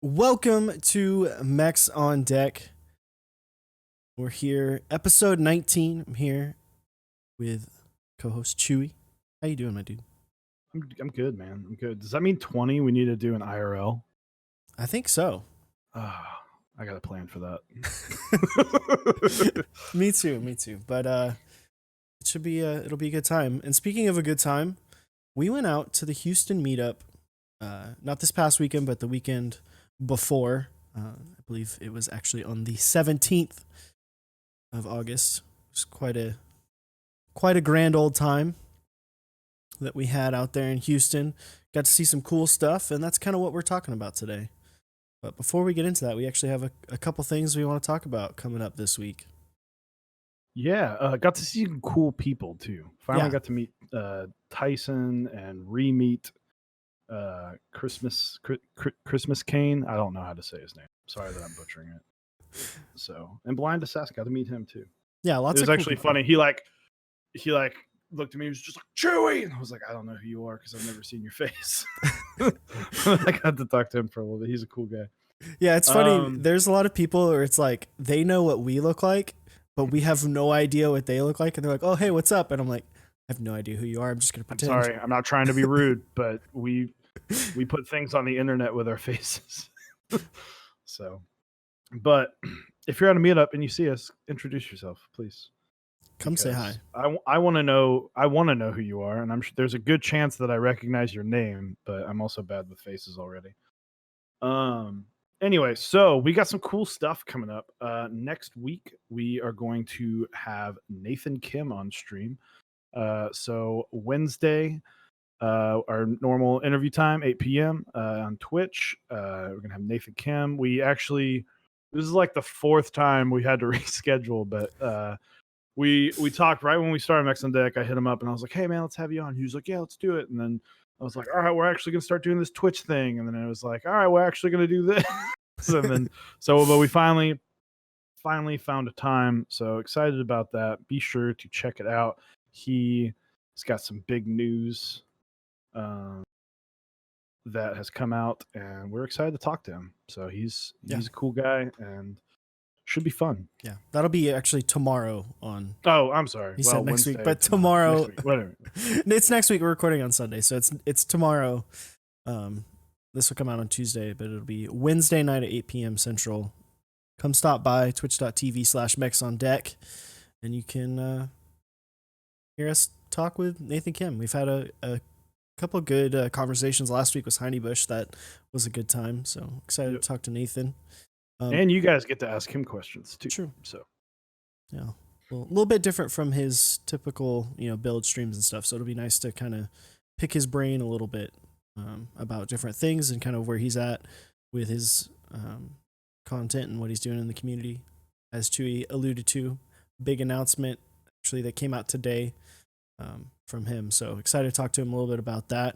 Welcome to Mechs on Deck. We're here, episode 19. I'm here with co-host Chewy. How you doing, my dude? I'm good, man. I'm good. Does that mean 20 we need to do an IRL? I think so. I got a plan for that. Me too. But it should be it'll be a good time. And speaking of a good time, we went out to the Houston Meetup. Not this past weekend, but the weekend before. I believe it was actually on the 17th of August. It was quite a grand old time that we had out there in Houston. Got to see some cool stuff, and that's kind of what we're talking about today. But before we get into that, we actually have a couple things we want to talk about coming up this week. Yeah, got to see some cool people too. Finally Yeah. got to meet Tyson and re-meet Christmas Kane. I don't know how to say his name. Sorry that I'm butchering it. So, and Blind Assassin, got to meet him too. Yeah, lots It of was cool actually people. funny. He looked at me. He was just like, Chewy, and I was like, I don't know who you are because I've never seen your face. I got to talk to him for a little bit. He's a cool guy. Yeah, it's funny. There's a lot of people where it's like they know what we look like, but we have no idea what they look like, and they're like, "Oh, hey, what's up?" And I'm like, "I have no idea who you are. I'm just gonna pretend." I'm sorry. I'm not trying to be rude, but we put things on the internet with our faces. So, but if you're at a meetup and you see us, introduce yourself, please. Come say hi. I want to know. I want to know who you are, and I'm sure there's a good chance that I recognize your name, but I'm also bad with faces already. Anyway, so we got some cool stuff coming up. Next week we are going to have Nathan Kim on stream. So Wednesday, our normal interview time, 8 p.m. On Twitch. We're gonna have Nathan Kim. This is like the fourth time we had to reschedule, but we talked right when we started Mechs on Deck. I hit him up and I was like, "Hey man, let's have you on." He was like, "Yeah, let's do it." And then I was like, "All right, we're actually gonna start doing this Twitch thing." And then it was like, "All right, we're actually gonna do this." And then but we finally found a time. So excited about that. Be sure to check it out. He's got some big news that has come out, and we're excited to talk to him. So he's a cool guy and should be fun. Yeah, that'll be actually tomorrow on. Oh, I'm sorry. He said next Wednesday, week, but tomorrow. Next week, whatever. It's next week. We're recording on Sunday, so it's tomorrow. This will come out on Tuesday, but it'll be Wednesday night at 8 p.m. Central. Come stop by twitch.tv/Mechs on Deck, and you can hear us talk with Nathan Kim. We've had a couple of good conversations. Last week was Heiny Bush. That was a good time. So excited to talk to Nathan. And you guys get to ask him questions too. True. So, yeah, well, a little bit different from his typical, build streams and stuff. So it'll be nice to kind of pick his brain a little bit about different things and kind of where he's at with his content and what he's doing in the community. As Chewy alluded to, big announcement actually that came out today from him. So excited to talk to him a little bit about that.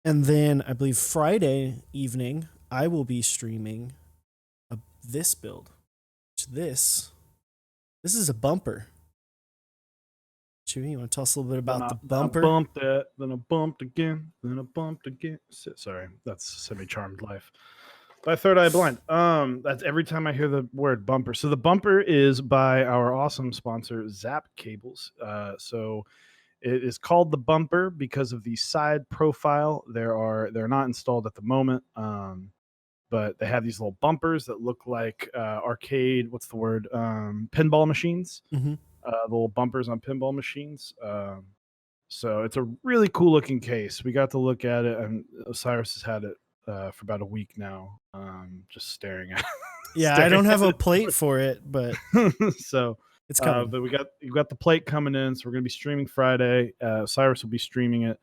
And then I believe Friday evening, I will be streaming this build. This is a bumper. Chewy, you want to tell us a little bit about the bumper? I bumped that, then I bumped again, then I bumped again. Sorry, that's Semi-Charmed Life by Third Eye Blind. That's every time I hear the word bumper. So the bumper is by our awesome sponsor, Zap Cables. So it is called the bumper because of the side profile. They're not installed at the moment. But they have these little bumpers that look like arcade, pinball machines. Mm-hmm. The little bumpers on pinball machines. So it's a really cool looking case. We got to look at it, and Osiris has had it for about a week now, just staring at it. Yeah, I don't have a plate for it, but so it's coming. But you got the plate coming in, so we're going to be streaming Friday. Osiris will be streaming it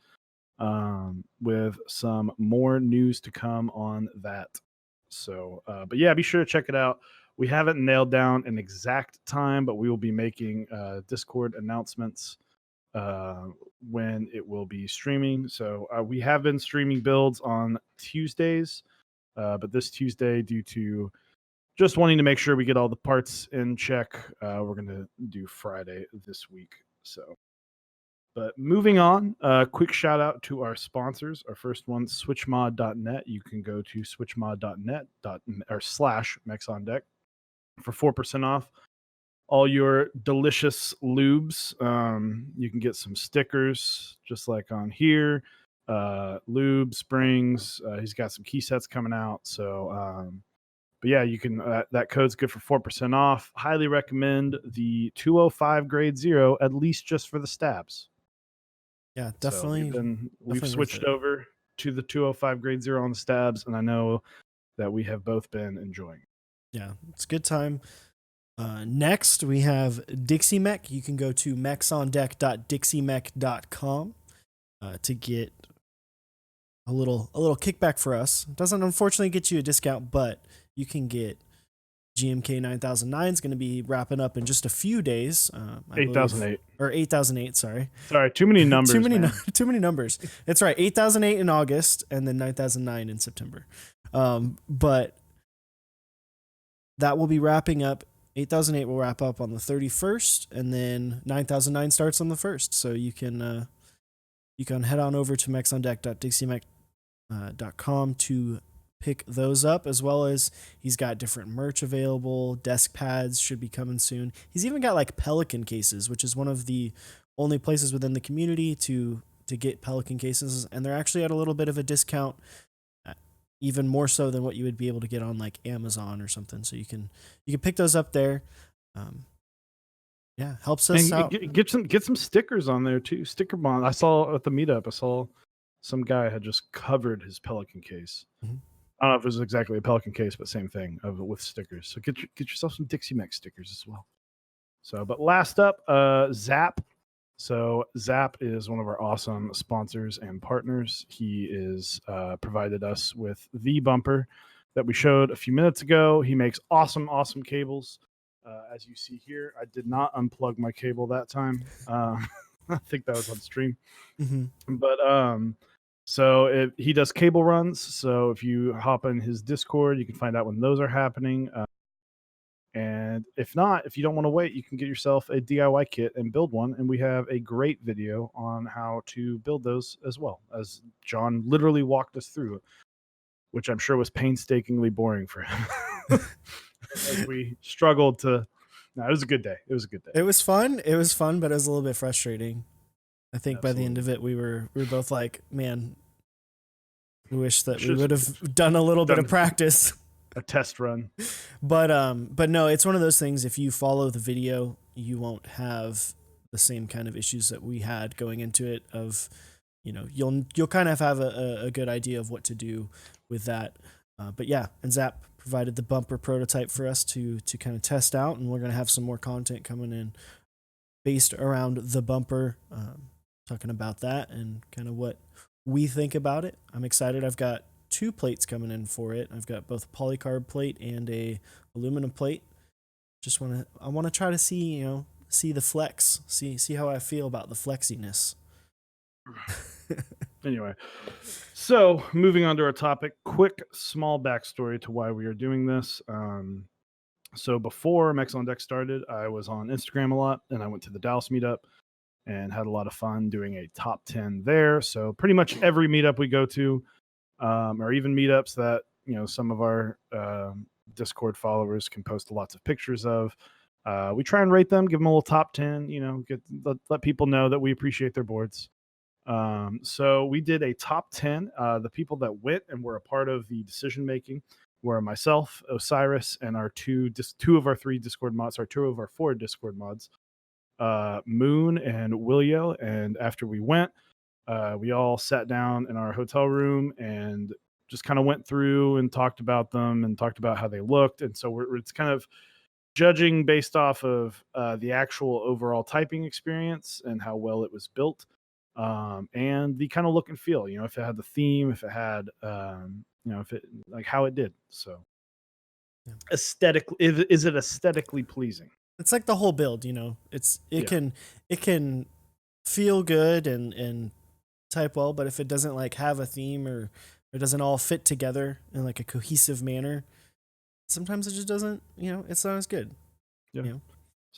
with some more news to come on that. So, but yeah, be sure to check it out. We haven't nailed down an exact time, but we will be making Discord announcements when it will be streaming. So we have been streaming builds on Tuesdays, but this Tuesday, due to just wanting to make sure we get all the parts in check, we're going to do Friday this week. So, But moving on, quick shout out to our sponsors. Our first one, switchmod.net. You can go to switchmod.net or slash Mechs on Deck for 4% off all your delicious lubes. You can get some stickers just like on here. Lube, springs. He's got some key sets coming out. So, but yeah, you can. That code's good for 4% off. Highly recommend the 205 grade 0, at least just for the stabs. Yeah, So we've switched over to the 205 grade 0 on the stabs, and I know that we have both been enjoying. Yeah, it's a good time. Next, we have Dixie Mech. You can go to mechsondeck.dixiemech.com to get a little kickback for us. It doesn't unfortunately get you a discount, but you can get GMK 9009 is going to be wrapping up in just a few days. 8008 or 8008. Sorry, too many numbers. too many numbers. It's right. 8008 in August, and then 9009 in September. But that will be wrapping up. 8008 will wrap up on the 31st, and then 9009 starts on the 1st. So you can head on over to mechsondeck.dixiemech.com to pick those up, as well as he's got different merch available. Desk pads should be coming soon. He's even got like Pelican cases, which is one of the only places within the community to get Pelican cases, and they're actually at a little bit of a discount, even more so than what you would be able to get on like Amazon or something. So you can pick those up there. Yeah, helps us out. Get some stickers on there too. Sticker bond. I saw at the meetup. I saw some guy had just covered his Pelican case. Mm-hmm. I don't know if it was exactly a Pelican case, but same thing with stickers. So get yourself some Dixie Mech stickers as well. So, but last up, Zap. So Zap is one of our awesome sponsors and partners. He is provided us with the bumper that we showed a few minutes ago. He makes awesome cables. As you see here, I did not unplug my cable that time. I think that was on stream. Mm-hmm. But so he does cable runs. So if you hop in his Discord, you can find out when those are happening. And if you don't want to wait, you can get yourself a DIY kit and build one. And we have a great video on how to build those as well, as John literally walked us through, which I'm sure was painstakingly boring for him. As we struggled to. No, it was a good day. It was fun, but it was a little bit frustrating. I think by the end of it, we were both like, man, we wish that we would have done a little bit of practice. A test run. But no, it's one of those things. If you follow the video, you won't have the same kind of issues that we had going into it. Of, you'll kind of have a good idea of what to do with that. But yeah, and Zap provided the bumper prototype for us to kind of test out, and we're gonna have some more content coming in based around the bumper, talking about that and kind of what we think about it. I'm excited. I've got 2 plates coming in for it. I've got both a polycarb plate and a aluminum plate. I want to try to see the flex, see how I feel about the flexiness. Anyway, so moving on to our topic, quick small backstory to why we are doing this. So before Mechs on Deck started, I was on Instagram a lot, and I went to the Dallas meetup and had a lot of fun doing a top 10 there. So pretty much every meetup we go to, or even meetups that some of our Discord followers can post lots of pictures of, we try and rate them, give them a little top 10. Let people know that we appreciate their boards. So we did a top 10. The people that went and were a part of the decision making were myself, Osiris, and our two of our 3 Discord mods, or 2 of our 4 Discord mods, Moon and Willio. And after we went, we all sat down in our hotel room and just kind of went through and talked about them and talked about how they looked. And so it's kind of judging based off of the actual overall typing experience and how well it was built, and the kind of look and feel. If it had the theme, if it had, if it like how it did. So, aesthetically, is it aesthetically pleasing? It's like the whole build. It can feel good and type well, but if it doesn't like have a theme, or it doesn't all fit together in like a cohesive manner, sometimes it just doesn't, it's not as good. Yeah.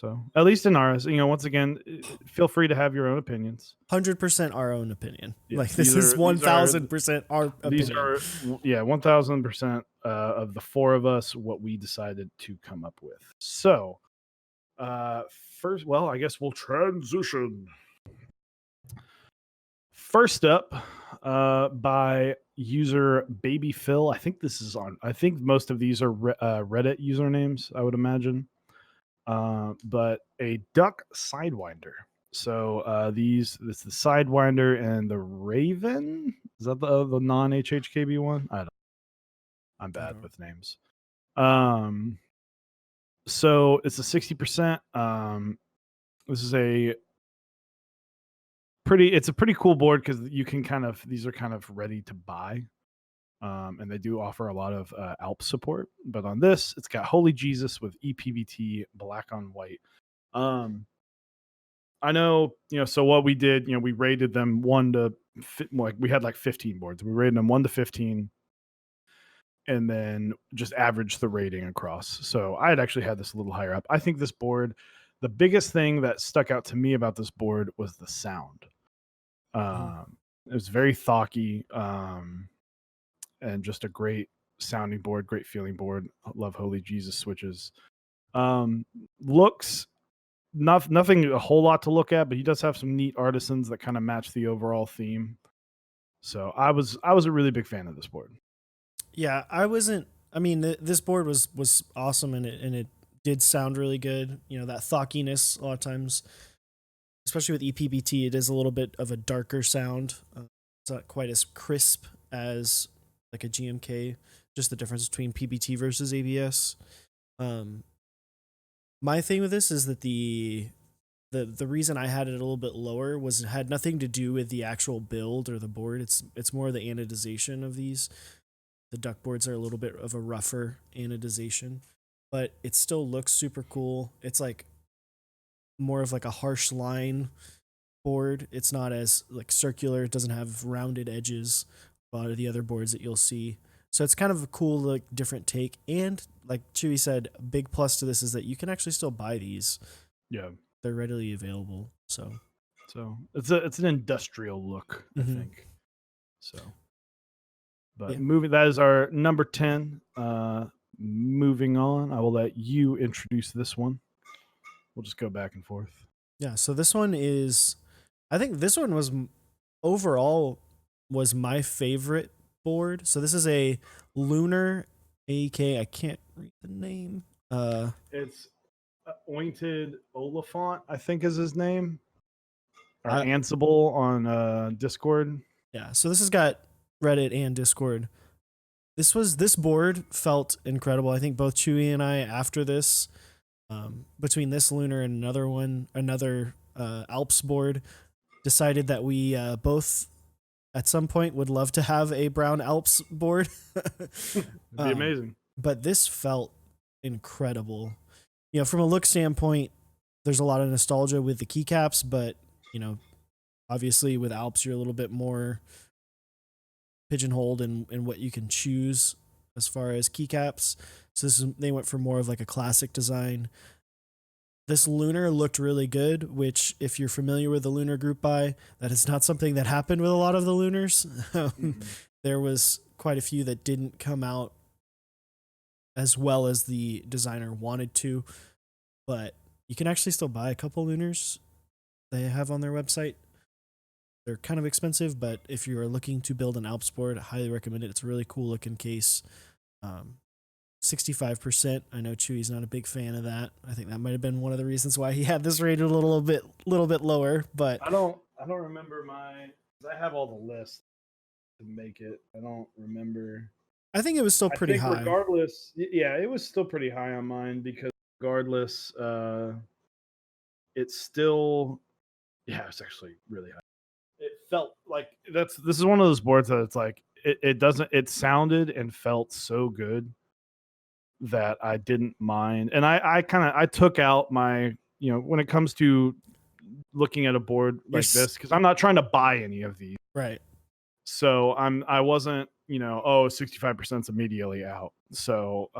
So at least in ours, once again, feel free to have your own opinions. 100% our own opinion. Yeah, Like this is 1000% our these opinion. are 1000% of the four of us what we decided to come up with. So first, well, I guess we'll transition. First up, by user Baby Phil. I think most of these are Reddit usernames, I would imagine. But a duck sidewinder. So this is the sidewinder and the Raven. Is that the non HHKB one? I'm bad with names. So it's a 60%. This is it's a pretty cool board because you can these are kind of ready to buy. And they do offer a lot of Alp support. But on this, it's got Holy Jesus with EPBT black on white. I know, so what we did, we rated them we had like 15 boards. We rated them 1 to 15 and then just averaged the rating across. So I had actually had this a little higher up. I think this board, the biggest thing that stuck out to me about this board was the sound. It was very thocky, and just a great sounding board, great feeling board. Love Holy Jesus switches. Looks nothing a whole lot to look at, but he does have some neat artisans that kind of match the overall theme. So I was a really big fan of this board. Yeah, I wasn't. I mean, this board was awesome, and it did sound really good. That thockiness a lot of times, especially with EPBT, it is a little bit of a darker sound. It's not quite as crisp as like a GMK. Just the difference between PBT versus ABS. My thing with this is that the reason I had it a little bit lower was it had nothing to do with the actual build or the board. It's more the anodization of these. The duck boards are a little bit of a rougher anodization, but it still looks super cool. It's like more of like a harsh line board. It's not as like circular. It doesn't have rounded edges. A lot of the other boards that you'll see. So it's kind of a cool, like, different take. And like Chewy said, a big plus to this is that you can actually still buy these. Yeah, they're readily available. So it's an industrial look, I think. So, but yeah. that is our number 10. Moving on, I will let you introduce this one. We'll just go back and forth. Yeah. So this one is, I think this one was overall was my favorite board. So this is a Lunar AK. I can't read the name. It's Ointed Oliphant, I think is his name. Or Ansible on Discord. Yeah. So this has got Reddit and Discord. This board felt incredible. I think both Chewy and I, after this, between this Lunar and another Alps board, decided that we both at some point would love to have a brown Alps board. It'd be amazing. But this felt incredible. From a look standpoint, there's a lot of nostalgia with the keycaps, but obviously with Alps you're a little bit more pigeonholed in what you can choose as far as keycaps. So they went for more of like a classic design. This Lunar looked really good, which if you're familiar with the Lunar group buy, that is not something that happened with a lot of the Lunars. There was quite a few that didn't come out as well as the designer wanted to, but you can actually still buy a couple Lunars they have on their website. They're kind of expensive, but if you're looking to build an Alps board, I highly recommend it. It's a really cool looking case. 65%. I know Chewy's not a big fan of that. I think that might have been one of the reasons why he had this rated a little bit lower. But I don't remember I have all the lists to make it. I don't remember. I think it was still pretty high. Regardless, yeah, it was still pretty high on mine because regardless, it's still, it's actually really high. It felt like this is one of those boards that it's like it sounded and felt so good that I didn't mind. And I took out my, when it comes to looking at a board like this, because I'm not trying to buy any of these. Right. So I wasn't oh, 65% is immediately out. So,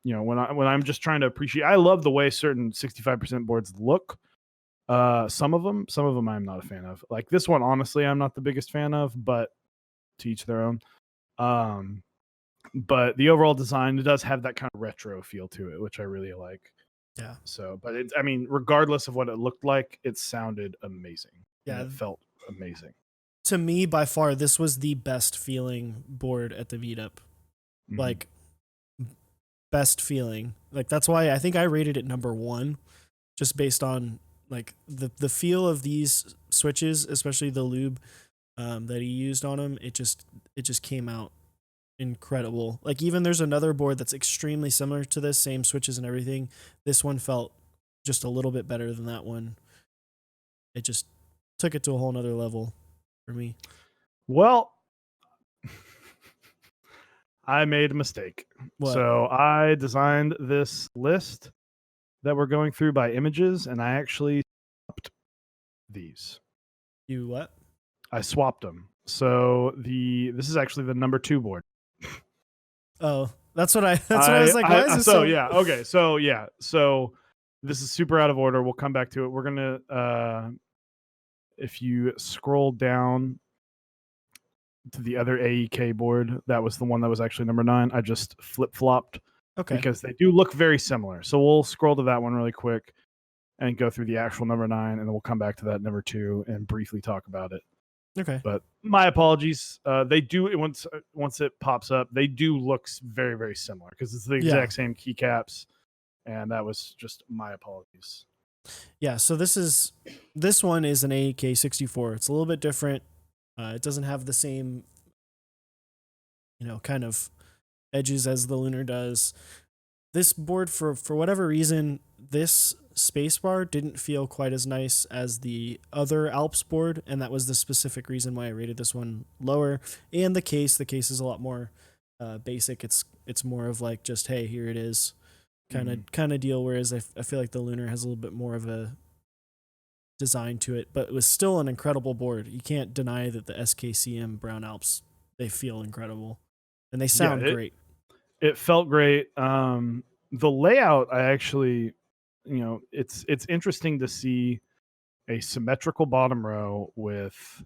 when I'm just trying to appreciate, I love the way certain 65% boards look. Some of them I'm not a fan of. Like this one, honestly, I'm not the biggest fan of, but to each their own. Um, but the overall design, it does have that kind of retro feel to it, which I really like. Yeah. So, but regardless of what it looked like, it sounded amazing and Yeah. it felt amazing. To me, by far, this was the best feeling board at the Meetup. Mhm. Like, best feeling. Like, that's why I think I rated it number 1, just based on like the feel of these switches, especially the lube that he used on them. It just came out incredible. Like, even there's another board that's extremely similar to this, same switches and everything. This one felt just a little bit better than that one. It just took it to a whole nother level for me. Well, I made a mistake. What? So I designed this list that we're going through by images, and I actually swapped these. You what? I swapped them. So this is actually the number 2 board. Oh, that's what I was like. Why is this so yeah, okay. So yeah. So this is super out of order. We'll come back to it. We're gonna if you scroll down to the other AEK board, that was the one that was actually number 9. I just flip-flopped Okay. because they do look very similar. So we'll scroll to that one really quick and go through the actual number 9, and then we'll come back to that number 2 and briefly talk about it. Okay. But my apologies. They do once it pops up, they do look very, very similar because it's the exact same keycaps, and that was just my apologies. Yeah. So this one is an AEK 64. It's a little bit different. It doesn't have the same, kind of edges as the Lunar does. This board, for whatever reason, this spacebar didn't feel quite as nice as the other Alps board, and that was the specific reason why I rated this one lower. And the case is a lot more basic. It's more of like just, hey, here it is, kind of deal. Whereas I feel like the Lunar has a little bit more of a design to it, but it was still an incredible board. You can't deny that the SKCM Brown Alps, they feel incredible, and they sound great. It felt great. The layout, I actually, it's interesting to see a symmetrical bottom row with,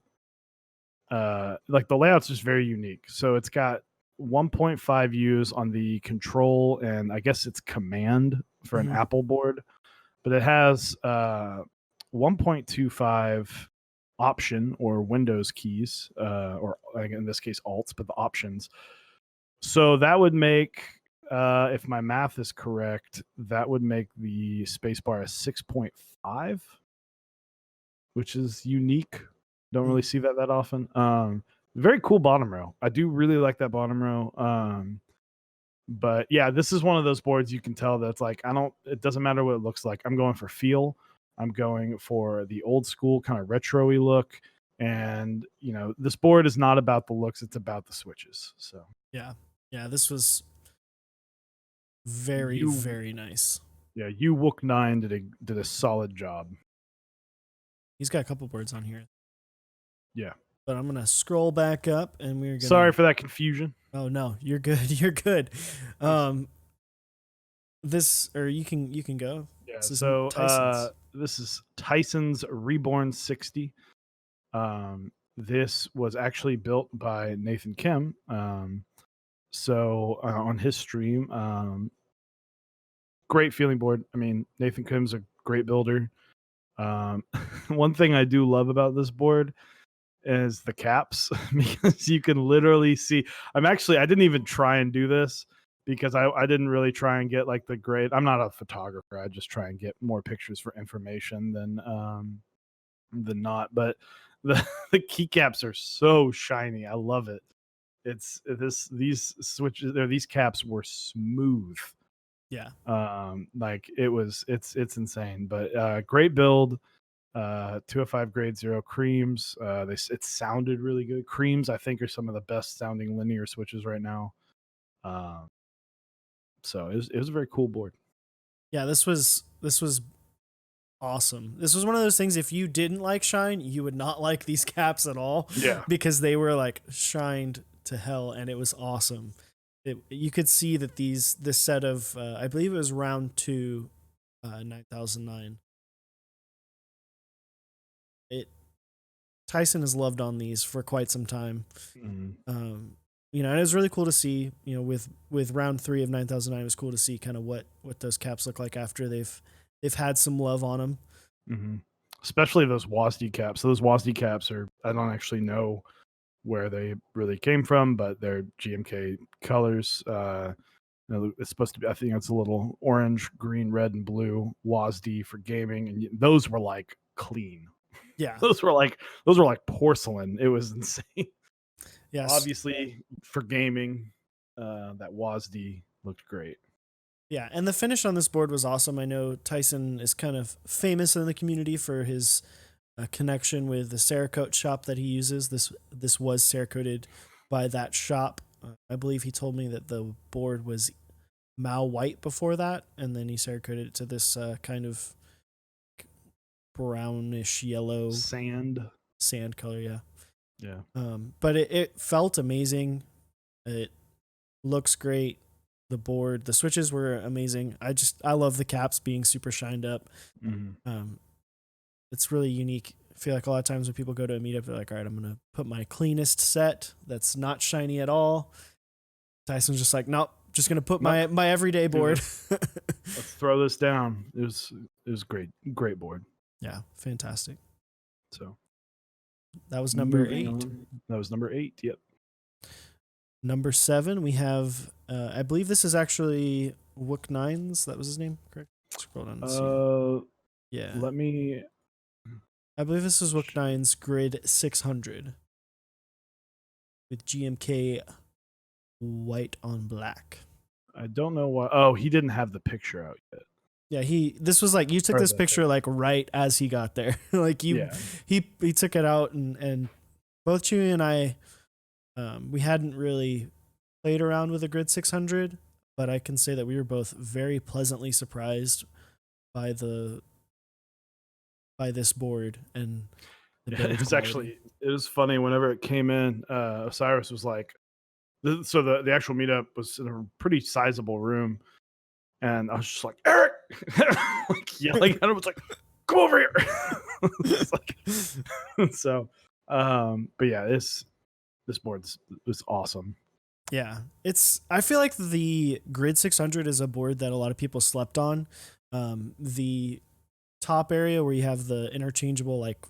like the layout's just very unique. So it's got 1.5 U's on the control and I guess it's command for an Apple board, but it has 1.25 option or Windows keys, or in this case alts, but the options. So that would make, if my math is correct, that would make the spacebar a 6.5, which is unique. Don't really see that often. Very cool bottom row. I do really like that bottom row. But yeah, this is one of those boards you can tell that's like, it doesn't matter what it looks like. I'm going for feel. I'm going for the old school kind of retro-y look. And, this board is not about the looks. It's about the switches. So yeah, this was very, very nice. Yeah, Wook 9 did a solid job. He's got a couple boards on here. Yeah. But I'm gonna scroll back up, and we're gonna. Sorry for that confusion. Oh no, you're good. You're good. This, or you can go. Yeah. This is Tyson's Reborn 60. This was actually built by Nathan Kim. On his stream, great feeling board. I mean, Nathan Kim's a great builder. One thing I do love about this board is the caps, because you can literally see. I didn't even try and do this because I didn't really try and get like the grade. I'm not a photographer. I just try and get more pictures for information than not. But the keycaps are so shiny. I love it. These switches there, these caps were smooth. Yeah. It's insane. But great build. 205 grade 0 creams. It sounded really good. Creams, I think, are some of the best sounding linear switches right now. So it was a very cool board. Yeah, this was awesome. This was one of those things, if you didn't like shine, you would not like these caps at all. Yeah. Because they were like shined to hell, and it was awesome. You could see that this set of I believe it was round two, 9009. It Tyson has loved on these for quite some time. Mm. And it was really cool to see. With round three of 9009, it was cool to see kind of what those caps look like after they've had some love on them. Mm-hmm. Especially those WASD caps. So those WASD caps I don't actually know where they really came from, but they're GMK colors. It's supposed to be, I think it's a little orange, green, red, and blue WASD for gaming, and those were like clean. Yeah. those were like porcelain. It was insane. Yes. Obviously, for gaming, that WASD looked great. Yeah, and the finish on this board was awesome. I know Tyson is kind of famous in the community for his connection with the Cerakote shop that he uses. This was Cerakoted by that shop. I believe he told me that the board was Mao white before that, and then he Cerakoted it to this kind of brownish yellow sand color. Yeah. Yeah. But it felt amazing. It looks great. The switches were amazing. I love the caps being super shined up. Mm-hmm. It's really unique. I feel like a lot of times when people go to a meetup, they're like, all right, I'm gonna put my cleanest set that's not shiny at all. Tyson's just like, nope, just gonna put Nope. my everyday board. Let's throw this down. It was great board. Yeah, fantastic. So that was number 8. That was number 8. Yep. Number 7, we have I believe this is actually Wook Nines. That was his name, correct? Scroll down and see. Yeah. Let me. I believe this is Wook Nines Grid 600 with GMK white on black. I don't know why. Oh, he didn't have the picture out yet. Yeah, this was like you took this picture like right as he got there. Like he took it out, and both Chewy and I, we hadn't really played around with a Grid 600, but I can say that we were both very pleasantly surprised by this board and the build quality. It was funny whenever it came in. Osiris was like, so the actual meetup was in a pretty sizable room, and I was just like, Eric, like yelling at him. It's like, come over here. So, but yeah, this board was awesome. Yeah, I feel like the Grid 600 is a board that a lot of people slept on. The top area where you have the interchangeable like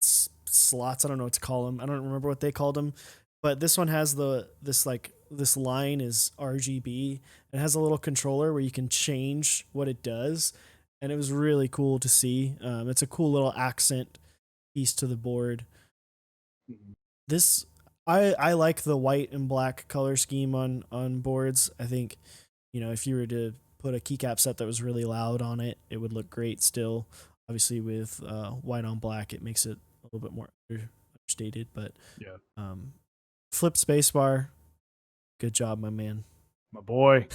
slots, I don't know what to call them. I don't remember what they called them, but this one has this line is RGB. It has a little controller where you can change what it does, and it was really cool to see. It's a cool little accent piece to the board. I like the white and black color scheme on boards. I think, if you were to put a keycap set that was really loud on it, it would look great still. Obviously, with white on black, it makes it a little bit more understated. But yeah, flip spacebar. Good job, my man. My boy.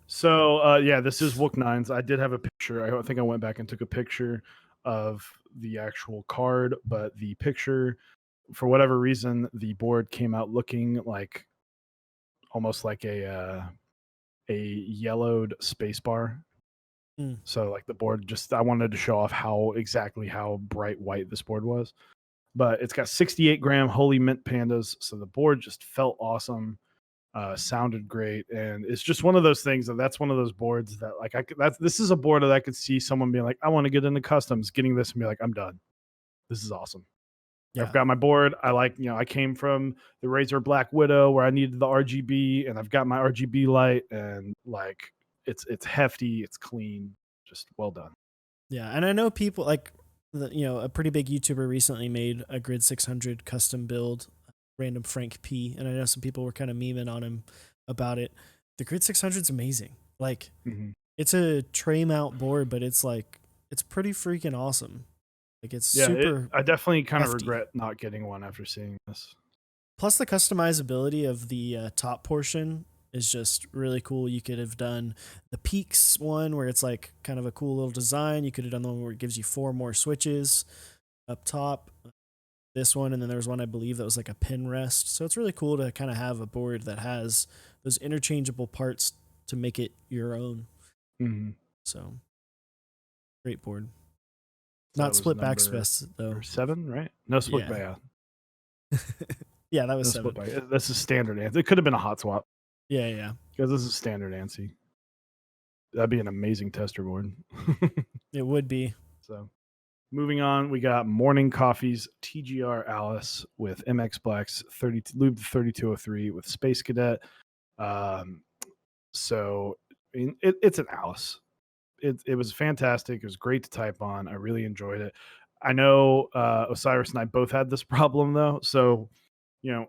So yeah, this is Wook Nines. I did have a picture. I think I went back and took a picture of the actual card, but the picture, for whatever reason, the board came out looking like almost like a yellowed spacebar. So like the board, I wanted to show off how bright white this board was. But it's got 68 gram Holy Mint Pandas, so the board just felt awesome. Sounded great, and it's just one of those things that's one of those boards that like this is a board that I could see someone being like, I want to get into customs, getting this and be like, I'm done. This is awesome. Yeah. I've got my board. I came from the Razer Black Widow where I needed the RGB, and I've got my RGB light, and like it's hefty, it's clean, just well done. Yeah, and I know people like a pretty big YouTuber recently made a Grid 600 custom build, random Frank P, and I know some people were kind of memeing on him about it. The Grid 600 is amazing. Like it's a tray mount board, but it's pretty freaking awesome. Like it's super. I definitely kind of regret not getting one after seeing this. Plus, the customizability of the top portion is just really cool. You could have done the peaks one where it's like kind of a cool little design. You could have done the one where it gives you 4 more switches up top. this one, and then there was one I believe that was like a pin rest. So it's really cool to kind of have a board that has those interchangeable parts to make it your own. Mhm. So great board. So that Not was split back number vest though. 7, right? No split Yeah. back. Yeah, that was No split 7. back. This is standard ANSI. It could have been a hot swap Yeah, yeah. because this is standard ANSI. That'd be an amazing tester board. It would be. So moving on, we got Morning Coffee's TGR Alice with MX Black's 30 Lube 3203 with Space Cadet. So it's an Alice. It was fantastic. It was great to type on. I really enjoyed it. I know Osiris and I both had this problem though. So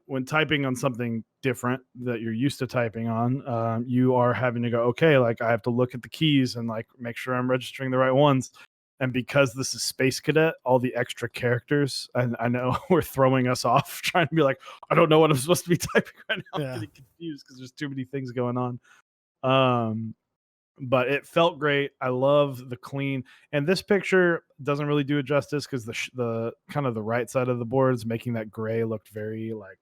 when typing on something different that you're used to typing on, you are having to go, okay, like I have to look at the keys and like make sure I'm registering the right ones. And because this is Space Cadet, all the extra characters, and I know we're throwing us off trying to be like, I don't know what I'm supposed to be typing right now. I'm Yeah. getting confused because there's too many things going on. But it felt great. I love the clean, and this picture doesn't really do it justice because the kind of the right side of the board is making that gray look very like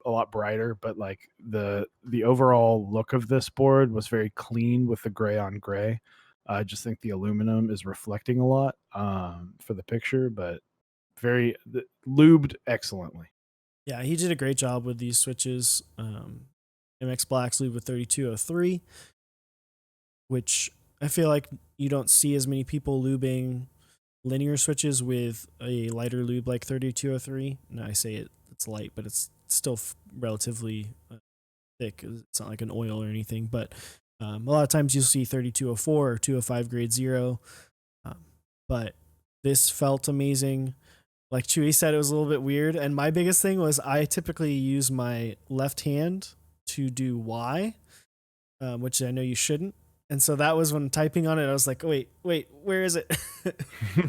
a lot brighter, but like the overall look of this board was very clean with the gray on gray. I just think the aluminum is reflecting a lot for the picture, but lubed excellently. Yeah, he did a great job with these switches. MX Black's lube with 3203, which I feel like you don't see as many people lubing linear switches with a lighter lube like 3203. Now I say it's light, but it's still relatively thick. It's not like an oil or anything, but a lot of times you'll see 3204 or 205 grade 0. But this felt amazing. Like Chewy said, it was a little bit weird. And my biggest thing was I typically use my left hand to do Y, which I know you shouldn't. And so that was when typing on it, I was like, wait, where is it?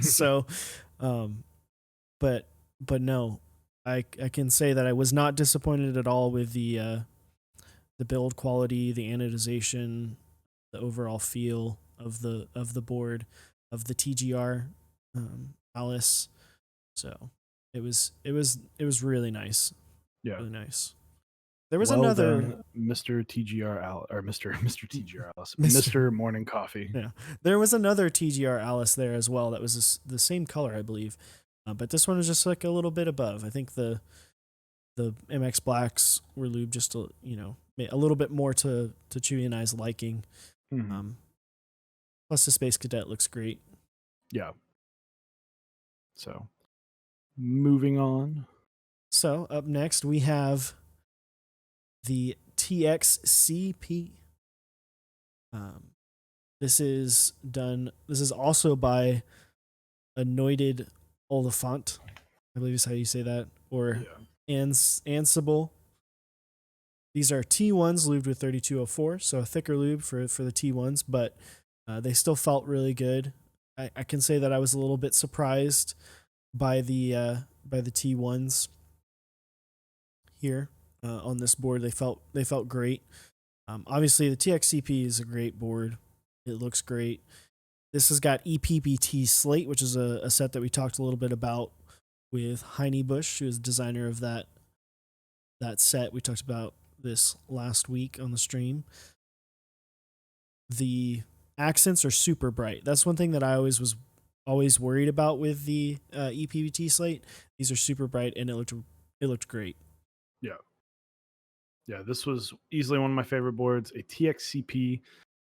So, but no, I can say that I was not disappointed at all with the build quality, the anodization, the overall feel of the board, of the TGR Alice. So it was really nice. Yeah. Really nice. There was well another done, Mr. TGR Alice, or Mr. TGR Alice, Mr. Mr. Morning Coffee. Yeah, there was another TGR Alice there as well. That was the same color, I believe, but this one was just like a little bit above. I think the MX Blacks were lubed just a little bit more to Chewy and I's liking. Mhm. Plus, the Space Cadet looks great. Yeah. So, moving on. So up next we have the TXCP. This is done. This is also by Anointed Oliphant, I believe is how you say that, or Ansible. These are T1s lubed with 3204, so a thicker lube for the T1s, but they still felt really good. I can say that I was a little bit surprised by the T1s here on this board. They felt great. Obviously, the TXCP is a great board. It looks great. This has got EPBT Slate, which is a set that we talked a little bit about with Heine Bush, who is the designer of that set. We talked about this last week on the stream. The accents are super bright. That's one thing that I was always worried about with the EPBT Slate. These are super bright, and it looked great. Yeah. Yeah, this was easily one of my favorite boards. A TXCP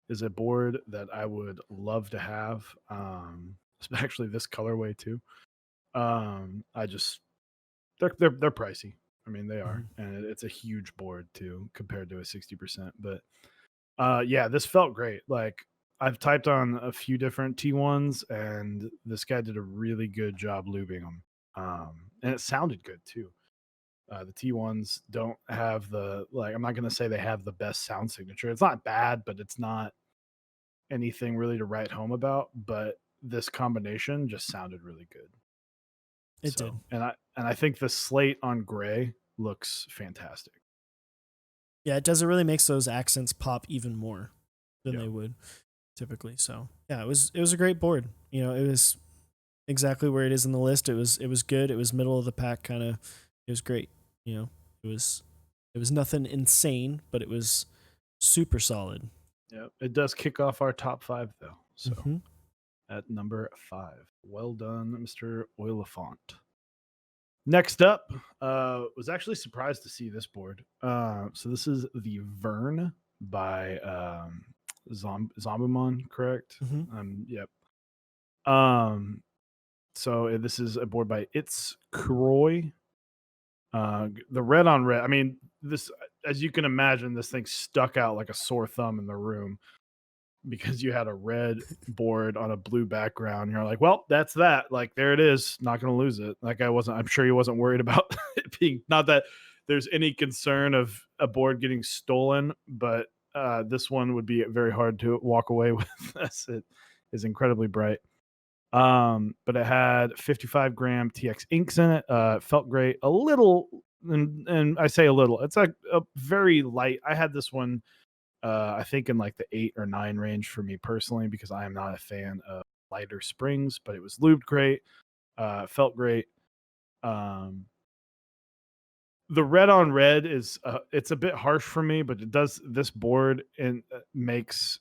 is a board that I would love to have. Actually, this colorway too. I just they're pricey. I mean, they are, and it's a huge board too compared to a 60%. But yeah, this felt great. Like I've typed on a few different T1s, and this guy did a really good job lubing them. And it sounded good too. The T1s don't have I'm not going to say they have the best sound signature. It's not bad, but it's not anything really to write home about. But this combination just sounded really good. It did. And I think the slate on gray looks fantastic. Yeah, it does. It really makes those accents pop even more than they would typically. So yeah, it was a great board. It was exactly where it is in the list. It was good. It was middle of the pack kind of. It was great. You know, it was it was nothing insane, but it was super solid. Yeah, it does kick off our top 5 though. So Hmm. at number 5, well done, Mr. Oilifant. Next up, was actually surprised to see this board. So this is the Vern by Zombumon, correct? Hmm. Yep. Um, so this is a board by It's Kuroi. The red on red. I mean, this, as you can imagine, this thing stuck out like a sore thumb in the room because you had a red board on a blue background. You're like, well, that's that. Like, there it is. Not going to lose it. Like, I'm sure he wasn't worried about it being, not that there's any concern of a board getting stolen, but this one would be very hard to walk away with as it is incredibly bright. But it had 55-gram TX inks in it. It felt great. A little, and I say a little, it's a very light. I had this one I think in like the 8 or 9 range for me personally because I am not a fan of lighter springs, but it was lubed great, felt great. Um, the red on red is it's a bit harsh for me, but it does this board and makes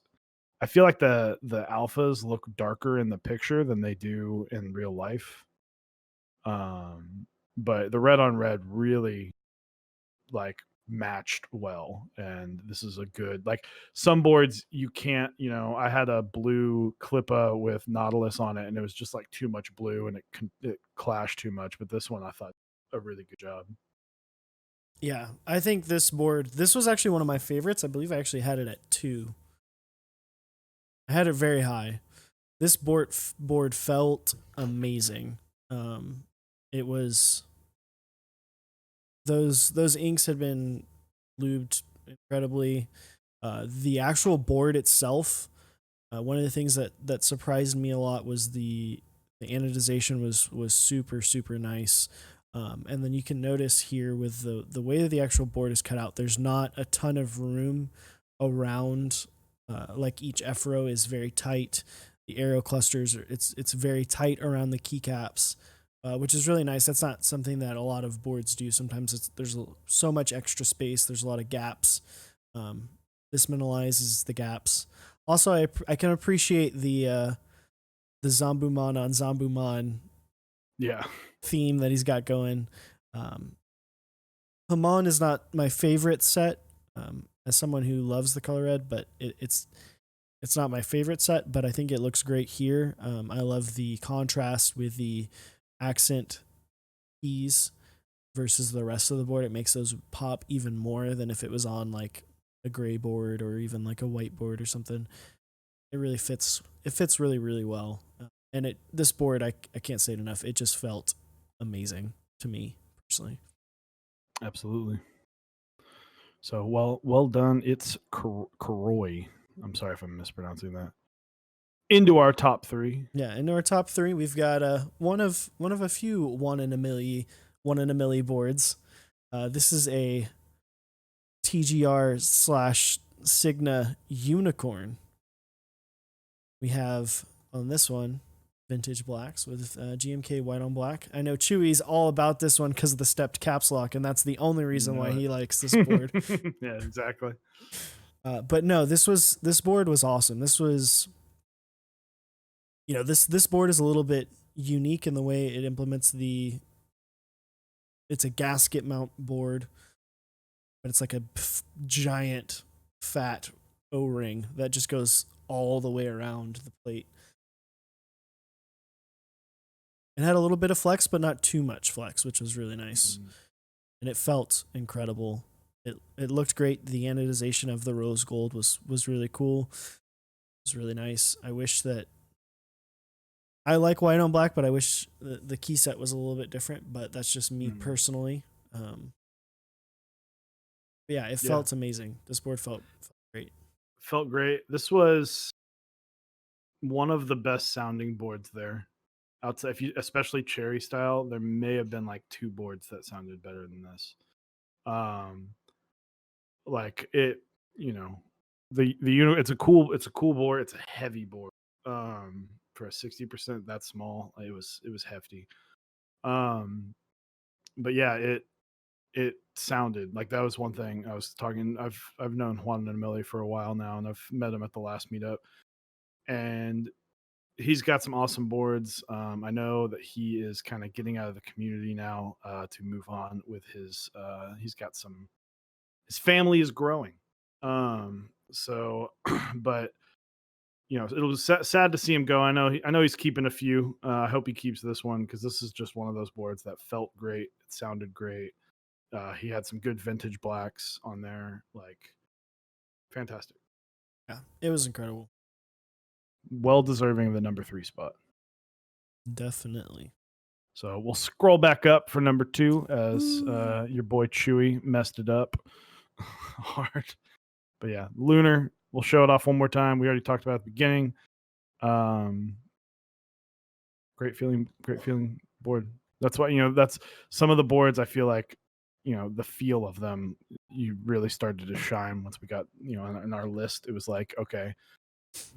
I feel like the alphas look darker in the picture than they do in real life. Um, but the red on red really like matched well, and this is a good, like, some boards you can't, I had a blue Clippa with Nautilus on it and it was just like too much blue and it clashed too much, but this one I thought a really good job. Yeah, I think this was actually one of my favorites. I believe I actually had it at 2. I had it very high. This board felt amazing. Um, it was those inks had been lubed incredibly. The actual board itself, one of the things that surprised me a lot was the anodization was super nice. And then you can notice here with the way that the actual board is cut out, there's not a ton of room around. Like each F row is very tight. The aero clusters it's very tight around the keycaps, which is really nice. That's not something that a lot of boards do. Sometimes there's so much extra space. There's a lot of gaps. Um, this minimalizes the gaps. Also, I can appreciate the Zombumon on Zombumon Yeah. theme that he's got going. Um, Hamon is not my favorite set, as someone who loves the color red, but it's not my favorite set. But I think it looks great here. I love the contrast with the accent keys versus the rest of the board. It makes those pop even more than if it was on like a gray board or even like a white board or something. It really fits. It fits really well. And this board, I can't say it enough. It just felt amazing to me personally. Absolutely. So well done. It's Kuroi. I'm sorry if I'm mispronouncing that. Into our top 3. Yeah, in our top 3, we've got one of a few one in a milli boards. This is a TGR slash Signa unicorn. We have on this one vintage blacks with GMK white on black. I know Chewy's all about this one because of the stepped caps lock, and that's the only You reason why know he likes this board. it. Yeah, exactly. But no, this board was awesome. This was, this board is a little bit unique in the way it implements the. It's a gasket mount board, but it's like a giant fat O ring that just goes all the way around the plate. It had a little bit of flex, but not too much flex, which was really nice. Mm. And it felt incredible. It looked great. The anodization of the rose gold was really cool. It was really nice. I wish that I like white on black, but I wish the key set was a little bit different. But that's just me Mm. personally. Yeah, it Yeah, felt amazing. This board felt great. felt great. This was one of the best sounding boards there. Outside, if you, especially cherry style, there may have been like 2 boards that sounded better than this. Um, like it, you know, it's a cool board. It's a heavy board. Um, for a 60% that small, it was hefty. Um, but yeah, it sounded like that was one thing I was talking. I've known Juan and Emily for a while now, and I've met him at the last meetup, and he's got some awesome boards. I know that he is kind of getting out of the community now to move on with his. He's got some. His family is growing, so, but it was sad to see him go. I know he's keeping a few. I hope he keeps this one because this is just one of those boards that felt great. It sounded great. He had some good vintage blacks on there, like fantastic. Yeah, it was incredible. Well deserving of the number 3 spot. Definitely. So we'll scroll back up for number 2 as your boy Chewy messed it up hard. But yeah, Lunar. We'll show it off one more time. We already talked about it at the beginning. Great feeling board. That's why that's some of the boards I feel like the feel of them you really started to shine once we got in our list. It was like, okay,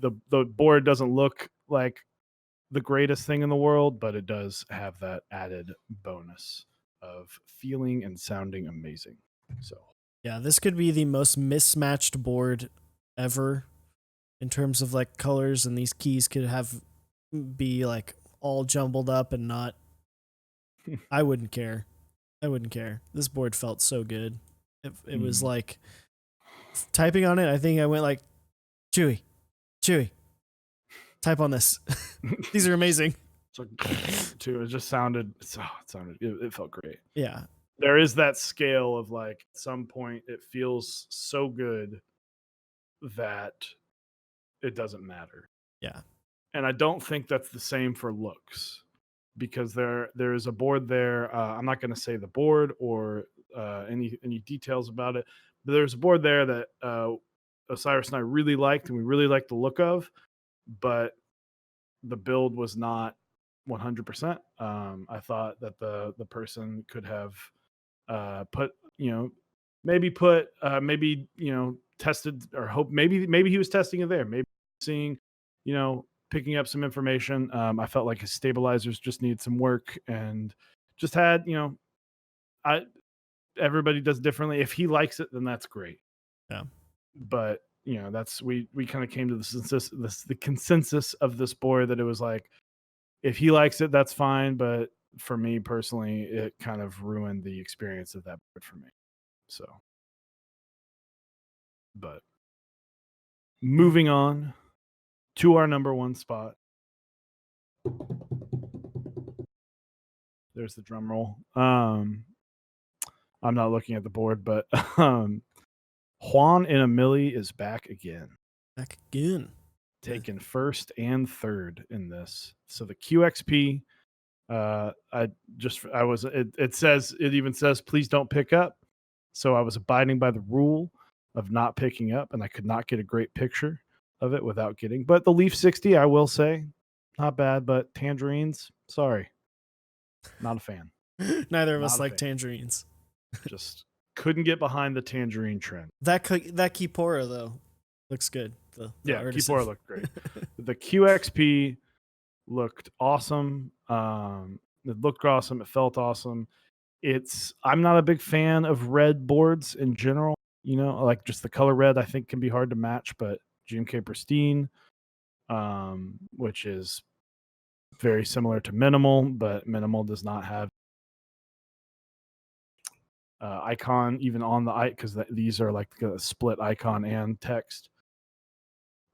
the board doesn't look like the greatest thing in the world, but it does have that added bonus of feeling and sounding amazing. So yeah, this could be the most mismatched board ever in terms of like colors, and these keys could be like all jumbled up and not. I wouldn't care. This board felt so good. It was like typing on it. I think I went like, Chewy, type on this. These are amazing. It's like, too. It just sounded. It felt great. Yeah. There is that scale of like at some point it feels so good that it doesn't matter. Yeah. And I don't think that's the same for looks because there is a board there. I'm not going to say the board or any details about it, but there's a board there that Osiris and I really liked, and we really liked the look of, but the build was not 100%. I thought that the person could have put maybe tested or hope maybe he was testing it there, maybe seeing picking up some information. I felt like his stabilizers just needed some work and just had I everybody does differently. If he likes it, then that's great. Yeah. But that's we kind of came to the consensus of this board that it was like, if he likes it, that's fine. But for me personally, it kind of ruined the experience of that board for me. So, but moving on to our number 1 spot. There's the drum roll. I'm not looking at the board, but Juan and Emily is back again. Taking first and third in this. So the QXP, it even says please don't pick up. So I was abiding by the rule of not picking up, and I could not get a great picture of it without getting. But the Leaf 60, I will say, not bad. But tangerines, sorry, not a fan. Neither of us like tangerines. Just couldn't get behind the tangerine trend. That Kipora though looks good. Kipora looked great. The QXP looked awesome. It looked awesome. It felt awesome. I'm not a big fan of red boards in general. Like just the color red, I think can be hard to match. But GMK Pristine, which is very similar to Minimal, but Minimal does not have icon even on the because these are like a split icon and text.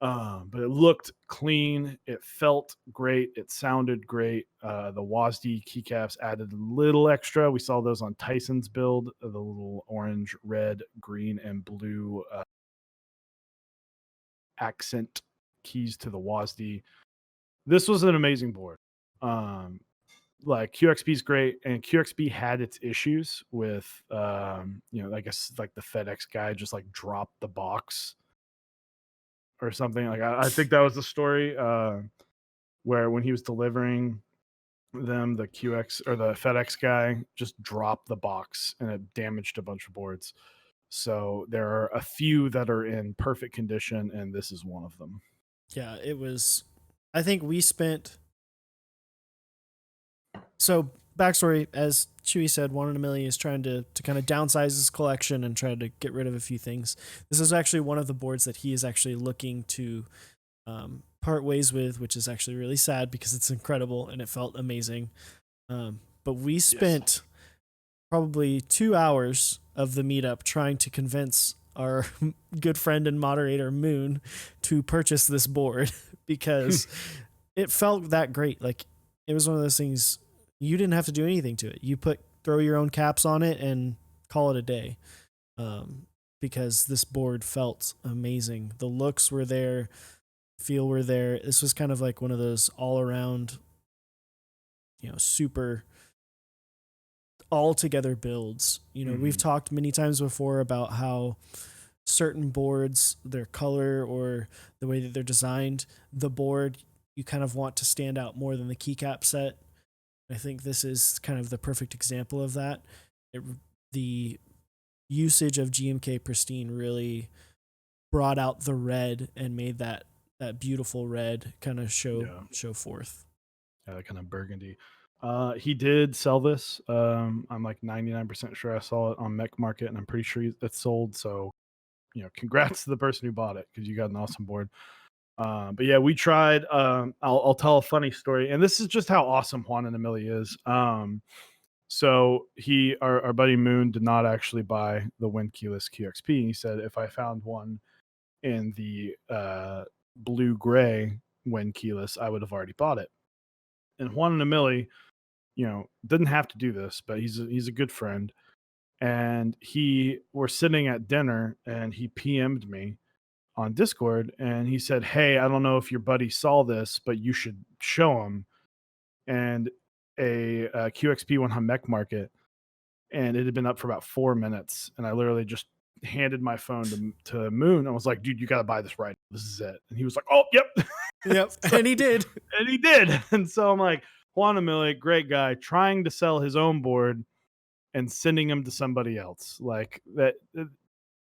But it looked clean. It felt great. It sounded great. The WASD keycaps added a little extra. We saw those on Tyson's build, the little orange, red, green, and blue accent keys to the WASD. This was an amazing board. Like QXP is great, and QXP had its issues with, I guess like the FedEx guy just like dropped the box or something. Like I think that was the story where when he was delivering them, the QX or the FedEx guy just dropped the box and it damaged a bunch of boards. So there are a few that are in perfect condition, and this is one of them. Yeah, it was I think we spent so backstory, as Chewy said, One in a Million is trying to kind of downsize his collection and try to get rid of a few things. This is actually one of the boards that he is actually looking to part ways with, which is actually really sad because it's incredible and it felt amazing. But we Yes. spent probably 2 hours of the meetup trying to convince our good friend and moderator Moon to purchase this board because it felt that great. Like it was one of those things you didn't have to do anything to it. You throw your own caps on it and call it a day. Because this board felt amazing. The looks were there, feel were there. This was kind of like one of those all around, super all together builds. We've talked many times before about how certain boards, their color or the way that they're designed, the board you kind of want to stand out more than the keycap set. I think this is kind of the perfect example of that. The usage of GMK Pristine really brought out the red and made that beautiful red kind of show forth. Yeah, that kind of burgundy. He did sell this. I'm like 99% sure I saw it on Mech Market, and I'm pretty sure it's sold. So, congrats to the person who bought it because you got an awesome board. But yeah, we tried. I'll tell a funny story, and this is just how awesome Juan and Amelie is. So our buddy Moon did not actually buy the Wind Keyless QXP. He said if I found one in the blue gray Wind Keyless, I would have already bought it. And Juan and Amelie, didn't have to do this, but he's a good friend. And we're sitting at dinner, and he PM'd me on Discord, and he said, "Hey, I don't know if your buddy saw this, but you should show him." And a QXP went on Mech Market, and it had been up for about 4 minutes, and I literally just handed my phone to Moon. I was like, "Dude, you got to buy this right. This is it." And he was like, "Oh, yep." Yep, So, and he did. and he did. And so I'm like, Juan Amelie, great guy, trying to sell his own board and sending him to somebody else. Like that,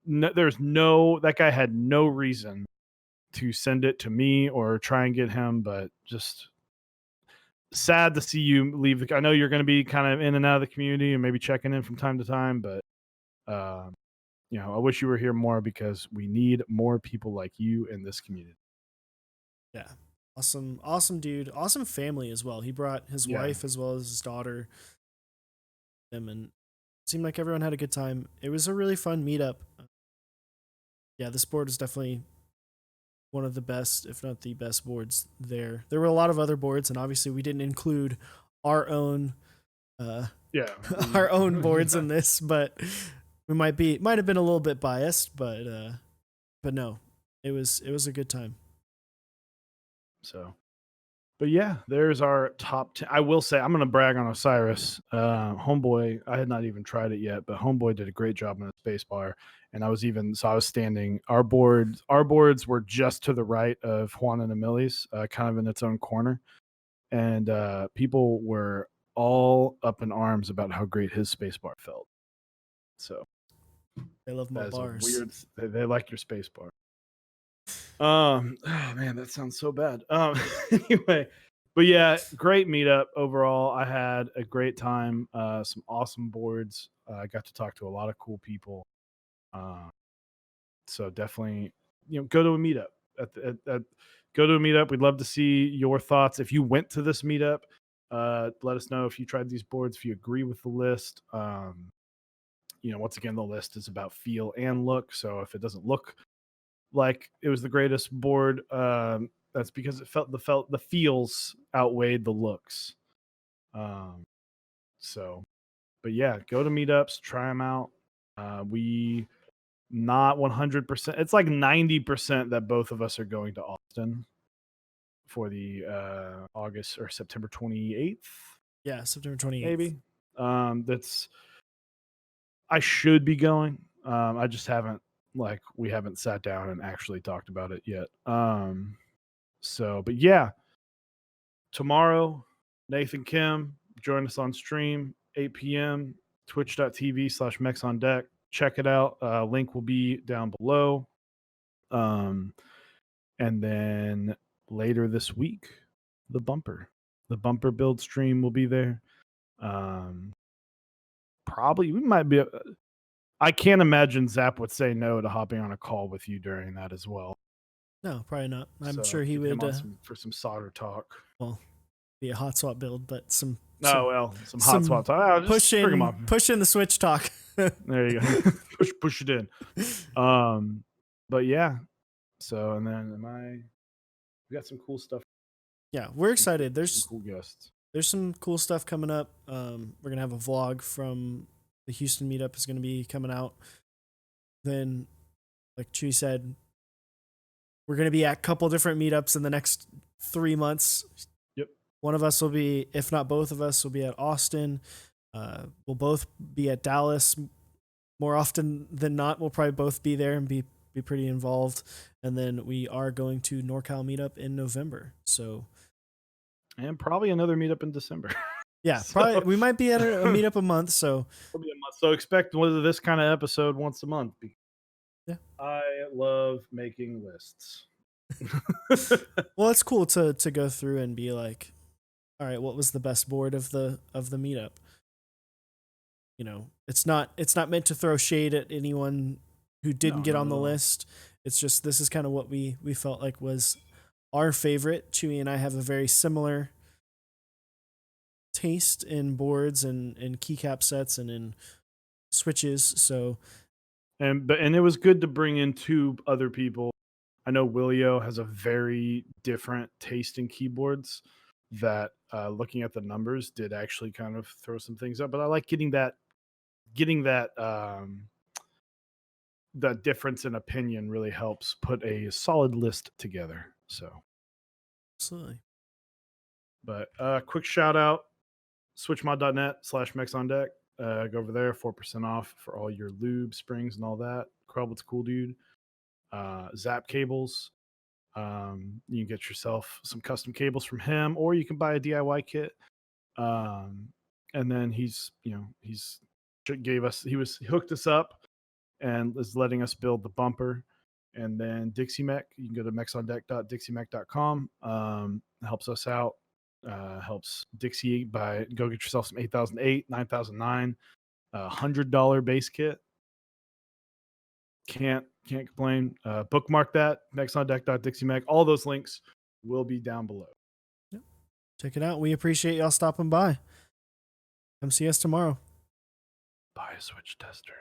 that guy had no reason to send it to me or try and get him, but just sad to see you leave. I know you're going to be kind of in and out of the community and maybe checking in from time to time, but uh, I wish you were here more because we need more people like you in this community. Yeah. Awesome dude. Awesome family as well. He brought his Yeah. wife as well as his daughter. And it seemed like everyone had a good time. It was a really fun meetup. Yeah, this board is definitely one of the best, if not the best boards there. There were a lot of other boards, and obviously we didn't include our own Yeah. our own boards in this, but we might have been a little bit biased, but no. It was a good time. So, but yeah, there's our top 10. I will say, I'm going to brag on Osiris. Homeboy, I had not even tried it yet, but Homeboy did a great job on the space bar. And I was standing, our boards were just to the right of Juan and Ameli's, kind of in its own corner. And people were all up in arms about how great his space bar felt. So They love my that is a bars. weird, they like your space bar. Oh man, that sounds so bad. Anyway, but yeah, great meetup overall. I had a great time. Some awesome boards. I got to talk to a lot of cool people. Uh, so definitely, go to a meetup. Go to a meetup. We'd love to see your thoughts. If you went to this meetup, let us know if you tried these boards. If you agree with the list. Once again, the list is about feel and look. So if it doesn't look like it was the greatest board, that's because the feels outweighed the looks. So, but yeah, go to meetups, try them out. We not 100%. It's like 90% that both of us are going to Austin for the August or September 28th, Yeah, September 28th. maybe. That's I should be going. I just haven't we haven't sat down and actually talked about it yet. So, but yeah, tomorrow, Nathan Kim, join us on stream, 8 p.m., twitch.tv/Mechs on deck. Check it out. Link will be down below. And then later this week, the bumper. The bumper build stream will be there. Um, Probably we might be. I can't imagine Zap would say no to hopping on a call with you during that as well. No, probably not. I'm So sure he get him would. on some solder talk. Well, be a hot swap build, but Oh well, some hot some swap talk. Oh, just bring him on. pushing the switch talk. There you go. push it in. But yeah. So and then we got some cool stuff. Yeah, we're excited. Some cool guests. There's some cool stuff coming up. We're gonna have a vlog from the Houston meetup is gonna be coming out. Then, like Chewy said, we're gonna be at a couple different meetups in the next 3 months. Yep. One of us will be, if not both of us, will be at Austin. We'll both be at Dallas. More often than not, we'll probably both be there and be pretty involved. And then we are going to NorCal meetup in November. So, and probably another meetup in December. Yeah, probably we might be at a meetup a month. So, so expect this kind of episode once a month. Yeah, I love making lists. Well, it's cool to go through and be like, all right, what was the best board of the meetup? You know, it's not meant to throw shade at anyone who didn't get on the list. It's just this is kind of what we felt like was our favorite. Chewy and I have a very similar taste in boards and keycap sets and in switches. So, and it was good to bring in two other people. I know Willio has a very different taste in keyboards that looking at the numbers did actually kind of throw some things up, but I like getting that that difference in opinion really helps put a solid list together. So absolutely. But quick shout out, switchmod.net/Mechs on deck. Go over there, 4% off for all your lube, springs, and all that. Krelbit's cool dude. Zap cables. You can get yourself some custom cables from him, or you can buy a DIY kit. And then he hooked us up and is letting us build the bumper. And then Dixie Mech, you can go to mechsondec.dixiemech.com. Helps us out. Helps Dixie by go get yourself some 8008, 9009, $100 base kit. Can't complain. Bookmark that, mechsondec.dixiemech. All those links will be down below. Yep. Check it out. We appreciate y'all stopping by. Come see us tomorrow. Buy a switch tester.